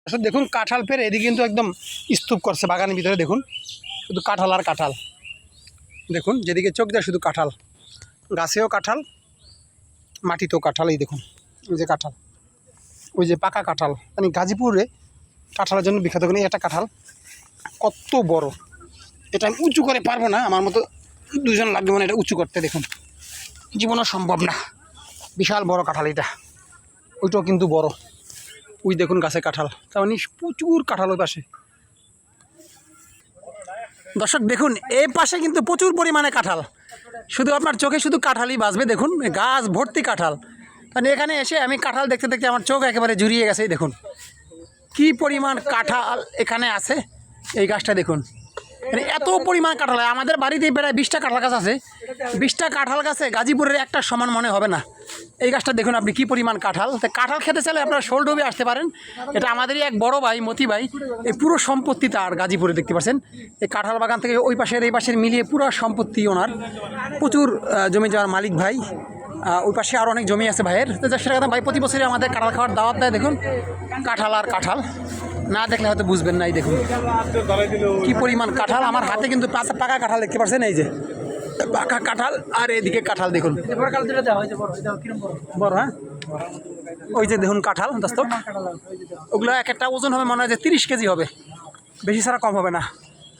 আসলে দেখুন কাঁঠাল পেরে এদিকে কিন্তু একদম স্তূপ করছে বাগানের ভিতরে। দেখুন শুধু কাঁঠাল আর কাঁঠাল। দেখুন যেদিকে চোখ যায় শুধু কাঁঠাল, গাছেও কাঁঠাল, মাটিতেও কাঁঠাল। এই দেখুন ওই যে কাঁঠাল, ওই যে পাকা কাঁঠাল। মানে গাজীপুরে কাঁঠালের জন্য বিখ্যাত। কিন্তু একটা কাঁঠাল কত বড়, এটা আমি উঁচু করে পারবো না, আমার মতো দুজন লাগবে মানে এটা উঁচু করতে। দেখুন জীবনও সম্ভব না, বিশাল বড় কাঁঠাল এটা। ওইটাও কিন্তু বড়। ওই দেখুন গাছে কাঁঠাল, তার মানে প্রচুর কাঁঠাল ওই পাশে। দর্শক দেখুন এই পাশে কিন্তু প্রচুর পরিমাণে কাঁঠাল, শুধু আপনার চোখে শুধু কাঁঠালই বাজবে। দেখুন গাছ ভর্তি কাঁঠাল। মানে এখানে এসে আমি কাঁঠাল দেখতে দেখতে আমার চোখ একেবারে জুড়িয়ে গেছে। দেখুন কি পরিমাণ কাঁঠাল এখানে আছে। এই গাছটা দেখুন, মানে এত পরিমাণ কাঁঠাল। আমাদের বাড়িতে প্রায় 20টা কাঁঠাল গাছ আছে। 20টা কাঁঠাল গাছে গাজীপুরের একটা সমান মনে হবে না। এই গাছটা দেখুন আপনি কি পরিমাণ কাঁঠাল। তো কাঁঠাল খেতে চাইলে আপনারা শোলডুবে আসতে পারেন। এটা আমাদেরই এক বড় ভাই মতি ভাই, এই পুরো সম্পত্তি তার গাজীপুরে। দেখতে পাচ্ছেন এই কাঁঠাল বাগান থেকে ওই পাশের এই পাশের মিলিয়ে পুরো সম্পত্তি ওনার। প্রচুর জমি যাওয়ার মালিক ভাই। ওই পাশে আরও অনেক জমি আছে ভাইয়ের। তো সেটা কথা ভাই প্রতি বছরই আমাদের কাঁঠাল খাওয়ার দাওয়াত দেয়। দেখুন কাঁঠাল আর কাঁঠাল, না দেখলে হয়তো বুঝবেন না। এই দেখুন কি পরিমাণ কাঁঠাল। আমার হাতে কিন্তু পাকা কাঁঠাল দেখতে পাচ্ছেন, এই যে পাকা কাঁঠাল। আর এদিকে কাঁঠাল দেখুন বড়। হ্যাঁ ওই যে দেখুন কাঁঠাল দোস্ত, ওগুলো এক একটা ওজন হবে মনে হয় যে 30 কেজি হবে, বেশি ছাড়া কম হবে না।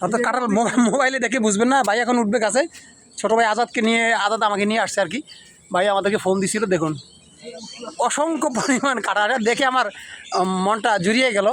অর্থাৎ কাঁঠাল মোবাইলে দেখে বুঝবেন না। ভাই এখন উঠবে গাছে, ছোটো ভাই আজাদকে নিয়ে, আজাদ আমাকে নিয়ে আসছে আর কি। ভাই আমাদেরকে ফোন দিছিল। দেখুন অসংখ্য পরিমাণ কাঁঠাল দেখে আমার মনটা জুড়িয়ে গেল।